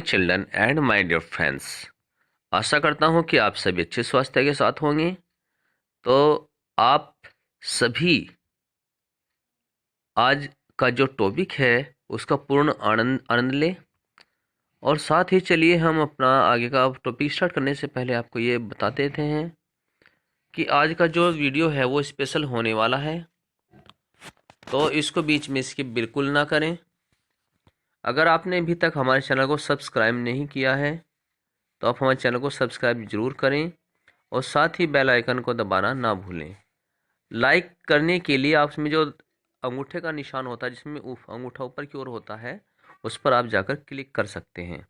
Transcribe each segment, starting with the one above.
Children and my dear friends, आशा करता हूँ कि आप सभी अच्छे स्वास्थ्य के साथ होंगे। तो आप सभी आज का जो टॉपिक है उसका पूर्ण आनंद आनंद लें। और साथ ही चलिए हम अपना आगे का टॉपिक स्टार्ट करने से पहले आपको ये बता देते हैं कि आज का जो वीडियो है वो स्पेशल होने वाला है, तो इसको बीच में स्किप बिल्कुल ना करें। अगर आपने अभी तक हमारे चैनल को सब्सक्राइब नहीं किया है तो आप हमारे चैनल को सब्सक्राइब जरूर करें और साथ ही बेल आइकन को दबाना ना भूलें। लाइक करने के लिए आप इसमें जो अंगूठे का निशान होता है, जिसमें अंगूठा ऊपर की ओर होता है, उस पर आप जाकर क्लिक कर सकते हैं।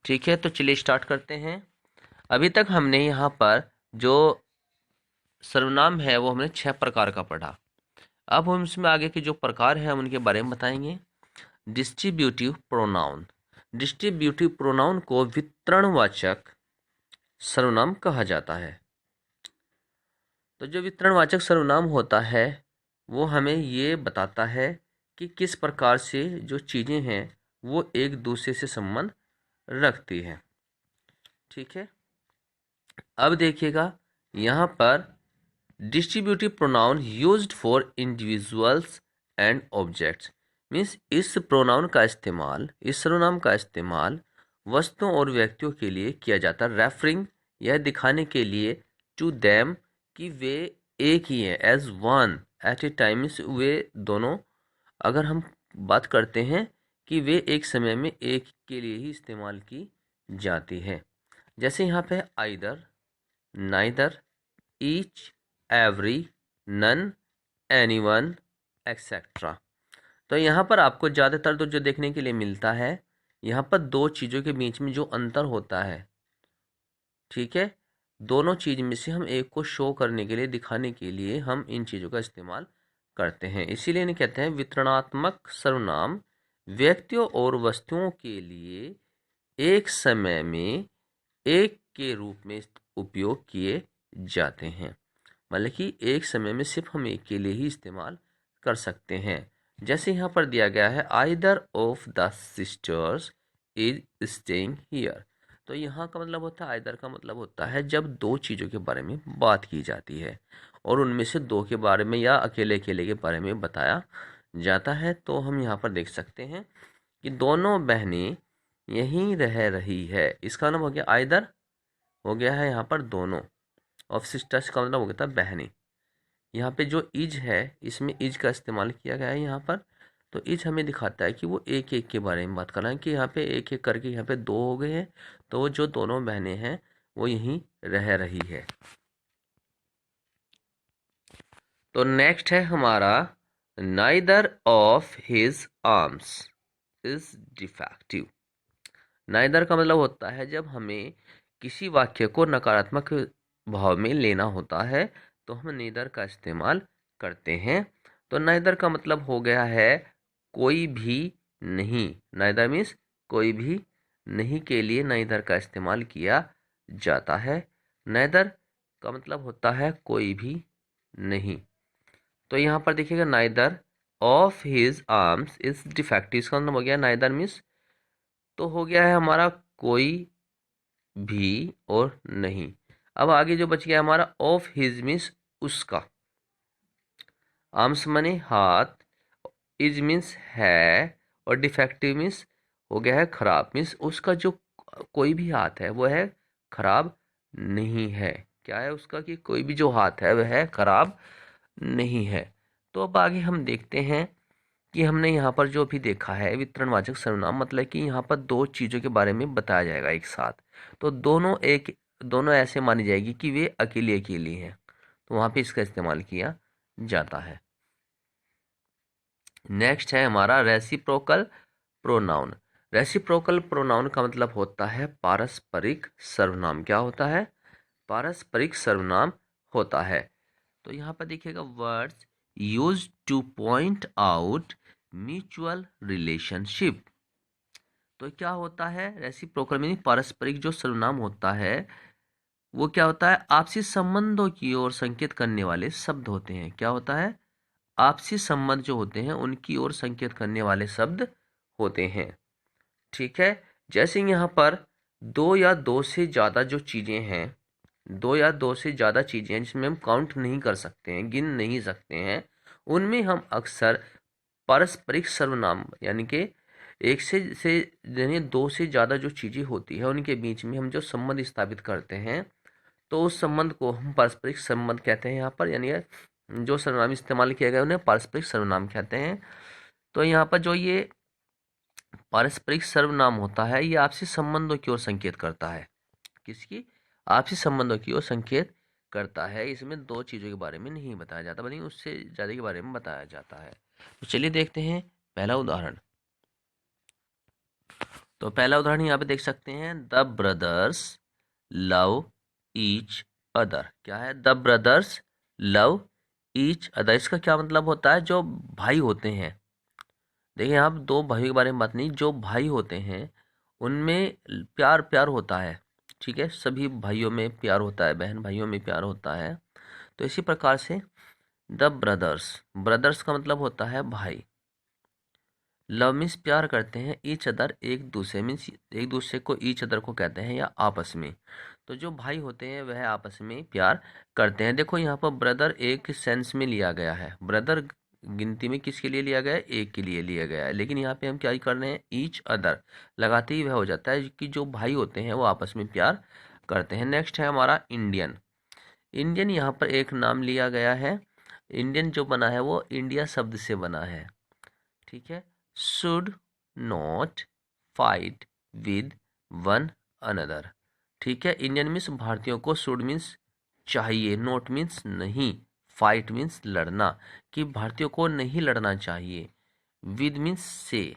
ठीक है, तो चलिए स्टार्ट करते हैं। अभी तक हमने यहाँ पर जो सर्वनाम है वो हमने 6 प्रकार का पढ़ा। अब हम इसमें आगे के जो प्रकार हैं हम उनके बारे में बताएंगे। Distributive pronoun. डिस्ट्रीब्यूटिव प्रोनाउन को वितरणवाचक सर्वनाम कहा जाता है। तो जो वितरणवाचक सर्वनाम होता है वो हमें ये बताता है कि किस प्रकार से जो चीज़ें हैं वो एक दूसरे से संबंध रखती हैं। ठीक है, अब देखिएगा यहाँ पर distributive pronoun used for individuals and objects means इस प्रोनाउन का इस्तेमाल, इस सर्वनाम का इस्तेमाल वस्तुओं और व्यक्तियों के लिए किया जाता है। रेफरिंग, यह दिखाने के लिए, टू देम कि वे एक ही हैं, as one at a time means वे दोनों। अगर हम बात करते हैं कि वे एक समय में एक के लिए ही इस्तेमाल की जाती है। जैसे यहाँ पे either, neither, each, every, none, anyone, etcetera. तो यहाँ पर आपको ज़्यादातर तो जो देखने के लिए मिलता है, यहाँ पर दो चीज़ों के बीच में जो अंतर होता है, ठीक है, दोनों चीज़ में से हम एक को शो करने के लिए, दिखाने के लिए हम इन चीज़ों का इस्तेमाल करते हैं। इसीलिए इन्हें कहते हैं वितरणात्मक सर्वनाम। व्यक्तियों और वस्तुओं के लिए एक समय में एक के रूप में उपयोग किए जाते हैं। मतलब कि एक समय में सिर्फ हम एक के लिए ही इस्तेमाल कर सकते हैं। जैसे यहाँ पर दिया गया है, either of the sisters is staying here. तो यहाँ का मतलब होता है, आइदर का मतलब होता है जब दो चीज़ों के बारे में बात की जाती है और उनमें से दो के बारे में या अकेले अकेले के बारे में बताया जाता है। तो हम यहाँ पर देख सकते हैं कि दोनों बहनें यहीं रह रही है। इसका नाम हो गया आइदर, हो गया है यहाँ पर दोनों। ऑफ सिस्टर्स का मतलब हो गया था बहनें। यहाँ पे जो इज है, इसमें इज का इस्तेमाल किया गया है यहाँ पर। तो इज हमें दिखाता है कि वो एक एक के बारे में बात कर रहा है, कि यहाँ पे एक एक करके यहाँ पे दो हो गए हैं, तो जो दोनों बहनें हैं वो यहीं रह रही है। तो नेक्स्ट है हमारा, neither of his arms is defective. Neither का मतलब होता है जब हमें किसी वाक्य को नकारात्मक भाव में लेना होता है तो हम नीदर का इस्तेमाल करते हैं। तो नाइदर का मतलब हो गया है कोई भी नहीं। नाइदर मीन्स कोई भी नहीं के लिए नाइदर का इस्तेमाल किया जाता है। नाइदर का मतलब होता है कोई भी नहीं। तो यहाँ पर देखिएगा, neither of his arms is defective, इसका मतलब हो गया नाइदर मीन्स, तो हो गया है हमारा कोई भी और नहीं। अब आगे जो बच गया हमारा, ऑफ हिज मीन्स उसका, आर्म्स मने हाथ, इज मीन्स है, और डिफेक्टिव मीन्स हो गया है खराब। मीन्स उसका जो कोई भी हाथ है वो है खराब नहीं है। क्या है उसका, कि कोई भी जो हाथ है वह है खराब नहीं है। तो अब आगे हम देखते हैं कि हमने यहाँ पर जो भी देखा है वितरणवाचक सर्वनाम, मतलब कि यहाँ पर दो चीज़ों के बारे में बताया जाएगा एक साथ। तो दोनों ऐसे मानी जाएगी कि वे अकेली अकेली हैं, तो वहाँ पे इसका इस्तेमाल किया जाता है। नेक्स्ट है हमारा रेसिप्रोकल प्रोनाउन। रेसिप्रोकल प्रोनाउन का मतलब होता है पारस्परिक सर्वनाम। क्या होता है, पारस्परिक सर्वनाम होता है। तो यहाँ पर देखिएगा, words used two point out mutual relationship. तो क्या होता है, रेसिप्रोकल मीनिंग पारस्परिक जो सर्वनाम होता है वो क्या होता है, आपसी संबंधों की ओर संकेत करने वाले शब्द होते हैं। क्या होता है, आपसी संबंध जो होते हैं उनकी ओर संकेत करने वाले शब्द होते हैं। ठीक है, जैसे यहाँ पर दो या दो से ज़्यादा जो चीज़ें हैं, दो या दो से ज़्यादा चीज़ें हैं जिसमें हम काउंट नहीं कर सकते हैं, गिन नहीं सकते हैं, उनमें हम अक्सर पारस्परिक सर्वनाम यानी कि एक से यानी दो से ज़्यादा जो चीज़ें होती है उनके बीच में हम जो संबंध स्थापित करते हैं, तो उस संबंध को हम पारस्परिक संबंध कहते हैं। यहाँ पर यानी जो सर्वनाम इस्तेमाल किया गया उन्हें पारस्परिक सर्वनाम कहते हैं। तो यहाँ पर जो ये पारस्परिक सर्वनाम होता है ये आपसी संबंधों की ओर संकेत करता है। किसकी? आपसी संबंधों की ओर संकेत करता है। इसमें दो चीज़ों के बारे में नहीं बताया जाता बल्कि उससे ज़्यादा के बारे में बताया जाता है। तो चलिए देखते हैं पहला उदाहरण। तो पहला उदाहरण यहाँ पे देख सकते हैं, the brothers love each other. क्या है? The brothers love each other. इसका क्या मतलब होता है? जो भाई होते हैं, देखिए यहाँ पे दो भाइयों के बारे में बात नहीं, जो भाई होते हैं उनमें प्यार प्यार होता है। ठीक है, सभी भाइयों में प्यार होता है, बहन भाइयों में प्यार होता है। तो इसी प्रकार से द ब्रदर्स, ब्रदर्स का मतलब होता है भाई। लव मीन्स प्यार करते हैं, ईच अदर एक दूसरे मीन्स एक दूसरे को ईच अदर को कहते हैं या आपस में। तो जो भाई होते हैं वह आपस में प्यार करते हैं। देखो यहाँ पर ब्रदर एक सेंस में लिया गया है, ब्रदर गिनती में किसके लिए लिया गया है? एक के लिए लिया गया है। लेकिन यहाँ पे हम क्या कर रहे हैं? ईच अदर लगाते ही वह हो जाता है कि जो भाई होते हैं वो आपस में प्यार करते हैं। नेक्स्ट है हमारा इंडियन। इंडियन यहाँ पर एक नाम लिया गया है। इंडियन जो बना है वो इंडिया शब्द से बना है। ठीक है, should not fight with one another. ठीक है, इंडियन मीन्स भारतीयों को, शुड मीन्स चाहिए, नॉट मीन्स नहीं, फाइट मीन्स लड़ना, कि भारतीयों को नहीं लड़ना चाहिए। विद मीन्स से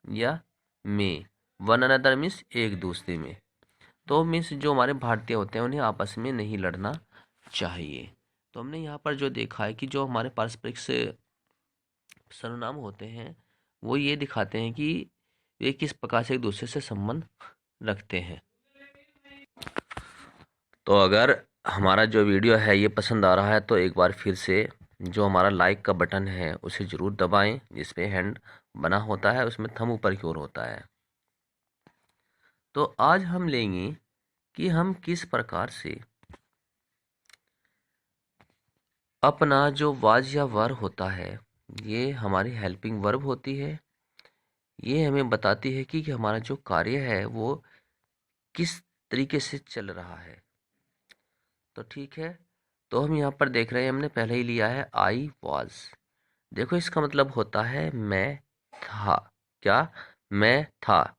या में, वन अनदर मीन्स एक दूसरे में। तो मीन्स जो हमारे भारतीय होते हैं उन्हें आपस में नहीं लड़ना चाहिए। तो हमने यहाँ पर जो देखा है कि जो हमारे पारस्परिक से सर्वनाम होते हैं वो ये दिखाते हैं कि वे किस प्रकार से एक दूसरे से संबंध रखते हैं। तो अगर हमारा जो वीडियो है ये पसंद आ रहा है तो एक बार फिर से जो हमारा लाइक का बटन है उसे ज़रूर दबाएं, जिसपे हैंड बना होता है उसमें थंब ऊपर की ओर होता है। तो आज हम लेंगे कि हम किस प्रकार से अपना जो वाज या वर होता है, ये हमारी हेल्पिंग वर्ब होती है, ये हमें बताती है कि हमारा जो कार्य है वो किस तरीके से चल रहा है। तो ठीक है, तो हम यहाँ पर देख रहे हैं, हमने पहले ही लिया है आई वॉज। देखो इसका मतलब होता है मैं था। क्या? मैं था।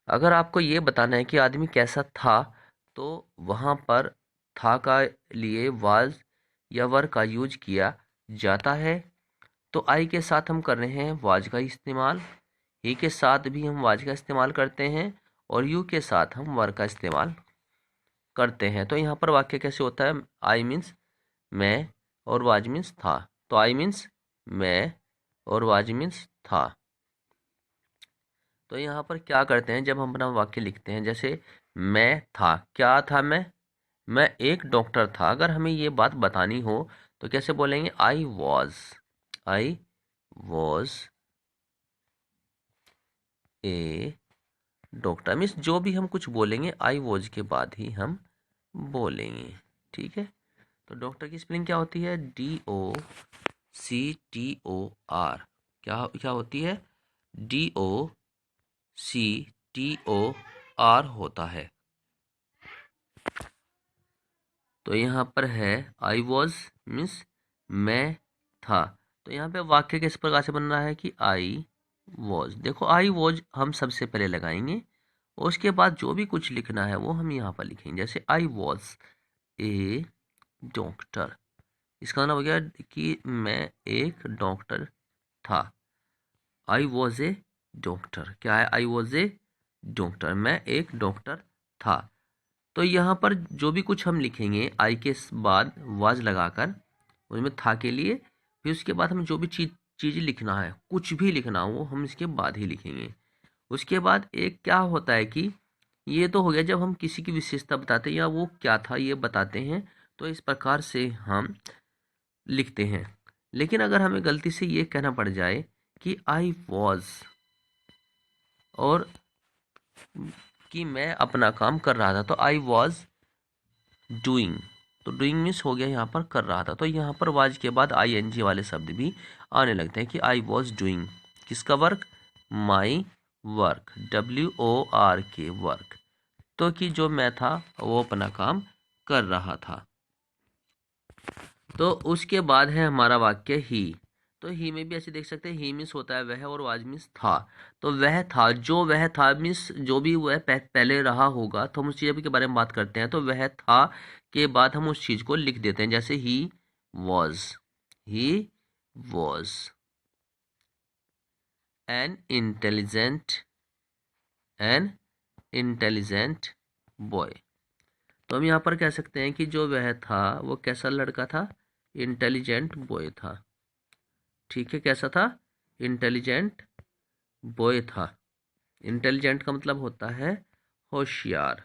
अगर आपको ये बताना है कि आदमी कैसा था तो वहाँ पर था का लिए वाज या वर का यूज किया जाता है। तो आई के साथ हम कर रहे हैं वाज का इस्तेमाल, ही के साथ भी हम वाज का इस्तेमाल करते हैं और यू के साथ हम वर का इस्तेमाल करते हैं। तो यहाँ पर वाक्य कैसे होता है? आई मीन्स मैं और वाज मीन्स था। तो आई मीन्स मैं और वाज मीन्स था। तो यहाँ पर क्या करते हैं जब हम अपना वाक्य लिखते हैं, जैसे मैं था, क्या था मैं एक डॉक्टर था। अगर हमें ये बात बतानी हो तो कैसे बोलेंगे? I was a doctor. Means जो भी हम कुछ बोलेंगे आई वॉज के बाद ही हम बोलेंगे। ठीक है, तो डॉक्टर की स्पेलिंग क्या होती है? DOCTOR। क्या होती है? DOCTOR होता है। तो यहाँ पर है आई वॉज मीन्स मैं था। तो यहाँ पे वाक्य किस प्रकार से बन रहा है कि आई वॉज। देखो आई वॉज हम सबसे पहले लगाएंगे और उसके बाद जो भी कुछ लिखना है वो हम यहाँ पर लिखेंगे। जैसे आई वॉज ए डॉक्टर, इसका मतलब हो गया कि मैं एक डॉक्टर था। I was a doctor. क्या है? आई वॉज ए डॉक्टर, मैं एक डॉक्टर था। तो यहाँ पर जो भी कुछ हम लिखेंगे आई के बाद वाज लगाकर उसमें था के लिए, फिर उसके बाद हम जो भी चीज़ लिखना है, कुछ भी लिखना हो, वो हम इसके बाद ही लिखेंगे। उसके बाद एक क्या होता है कि ये तो हो गया जब हम किसी की विशेषता बताते हैं या वो क्या था ये बताते हैं, तो इस प्रकार से हम लिखते हैं। लेकिन अगर हमें गलती से ये कहना पड़ जाए कि आई वॉज और कि मैं अपना काम कर रहा था, तो आई वॉज डूइंग, तो डूइंग मीन्स हो गया यहाँ पर कर रहा था। तो यहाँ पर वाज के बाद ING वाले शब्द भी आने लगते हैं कि आई वॉज डूइंग किसका work, my work, WORK work, तो कि जो मैं था वो अपना काम कर रहा था। तो उसके बाद है हमारा वाक्य ही। तो ही में भी ऐसे देख सकते हैं, ही मीन्स होता है वह और वाज मीन्स था। तो वह था, जो वह था मीन्स जो भी वह पहले रहा होगा, तो हम उस चीज़ के बारे में बात करते हैं। तो वह था के बाद हम उस चीज़ को लिख देते हैं, जैसे he was an intelligent boy. तो हम यहाँ पर कह सकते हैं कि जो वह था वो कैसा लड़का था, इंटेलिजेंट बॉय था। ठीक है, कैसा था, इंटेलिजेंट बॉय था। इंटेलिजेंट का मतलब होता है होशियार,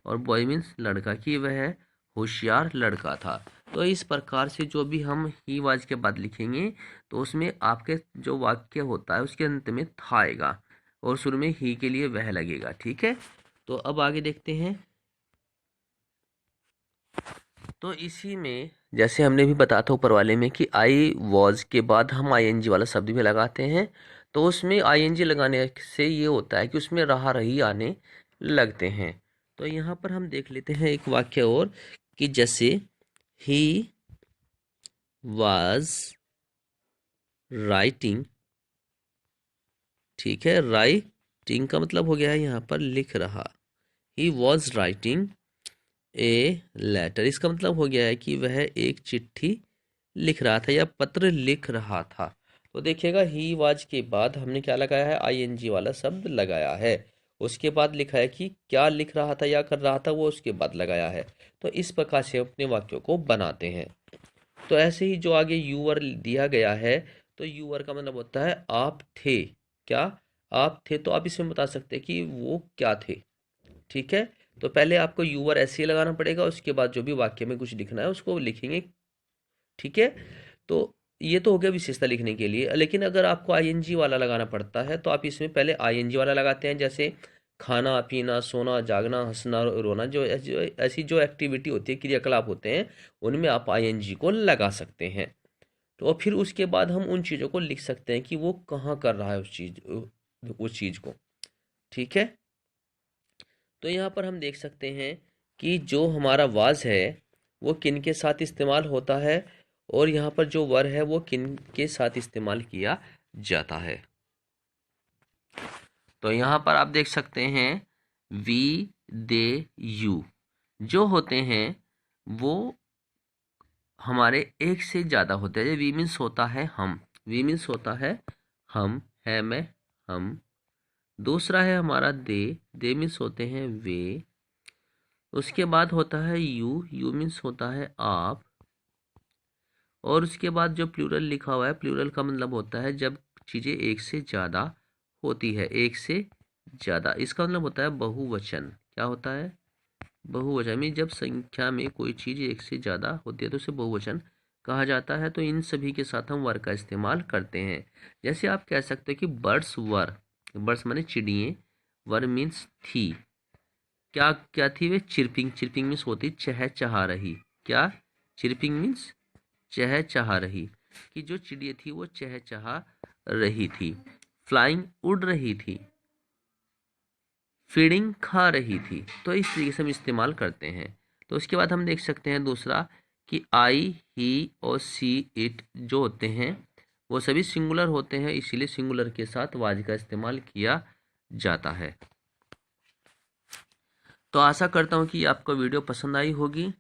और बॉय मीन्स लड़का, कि वह होशियार लड़का था। तो इस प्रकार से जो भी हम ही वाज के बाद लिखेंगे, तो उसमें आपके जो वाक्य होता है उसके अंत में था आएगा और शुरू में ही के लिए वह लगेगा। ठीक है, तो अब आगे देखते हैं। तो इसी में जैसे हमने भी बताया था ऊपर वाले में कि आई वॉज के बाद हम ING वाला शब्द भी लगाते हैं। तो उसमें ING लगाने से ये होता है कि उसमें रहा रही आने लगते हैं। तो यहाँ पर हम देख लेते हैं एक वाक्य और, कि जैसे ही वाज राइटिंग, ठीक है, राइटिंग का मतलब हो गया है यहाँ पर लिख रहा। He was writing a letter, इसका मतलब हो गया है कि वह एक चिट्ठी लिख रहा था या पत्र लिख रहा था। तो देखिएगा ही वाज के बाद हमने क्या लगाया है, ING वाला शब्द लगाया है। उसके बाद लिखा है कि क्या लिख रहा था या कर रहा था, वो उसके बाद लगाया है। तो इस प्रकार से अपने वाक्यों को बनाते हैं। तो ऐसे ही जो आगे यूवर दिया गया है, तो यूवर का मतलब होता है आप थे। क्या आप थे, तो आप इसमें बता सकते हैं कि वो क्या थे। ठीक है, तो पहले आपको यूवर ऐसे ही लगाना पड़ेगा, उसके बाद जो भी वाक्य में कुछ लिखना है उसको लिखेंगे। ठीक है, तो ये तो हो गया विशेषता लिखने के लिए। लेकिन अगर आपको ING वाला लगाना पड़ता है, तो आप इसमें पहले ING वाला लगाते हैं, जैसे खाना पीना, सोना जागना, हंसना रोना, जो ऐसी जो एक्टिविटी होती है, क्रियाकलाप होते हैं, उनमें आप ING को लगा सकते हैं। तो फिर उसके बाद हम उन चीज़ों को लिख सकते हैं कि वो कहाँ कर रहा है उस चीज़ को। ठीक है, तो यहाँ पर हम देख सकते हैं कि जो हमारा वाज है वो किन के साथ इस्तेमाल होता है, और यहाँ पर जो वर है वो किन के साथ इस्तेमाल किया जाता है। तो यहाँ पर आप देख सकते हैं वी दे यू जो होते हैं वो हमारे एक से ज़्यादा होते हैं। वी मीन्स होता है हम, वी मीन्स होता है हम, है मैं, हम। दूसरा है हमारा दे मीन्स होते हैं वे। उसके बाद होता है यू मीन्स होता है आप। और उसके बाद जो प्लूरल लिखा हुआ है, प्लूरल का मतलब होता है जब चीज़ें एक से ज़्यादा होती है, एक से ज़्यादा, इसका मतलब होता है बहुवचन। क्या होता है, बहुवचन में जब संख्या में कोई चीज़ एक से ज़्यादा होती है तो उसे बहुवचन कहा जाता है। तो इन सभी के साथ हम वर का इस्तेमाल करते हैं। जैसे आप कह सकते हो कि बर्ड्स वर, बर्ड्स माने चिड़िए, वर मीन्स थी। क्या क्या थी वे, चिरपिंग, चिरपिंग मीन्स होती चहचहा रही। क्या, चिरपिंग मीन्स चहचहा रही, कि जो चिड़िया थी वो चहचहा रही थी। फ्लाइंग, उड़ रही थी। फीडिंग, खा रही थी। तो इस तरीके से हम इस्तेमाल करते हैं। तो उसके बाद हम देख सकते हैं दूसरा कि आई, ही और सी, इट जो होते हैं वो सभी सिंगुलर होते हैं, इसीलिए सिंगुलर के साथ वाज का इस्तेमाल किया जाता है। तो आशा करता हूँ कि आपको वीडियो पसंद आई होगी।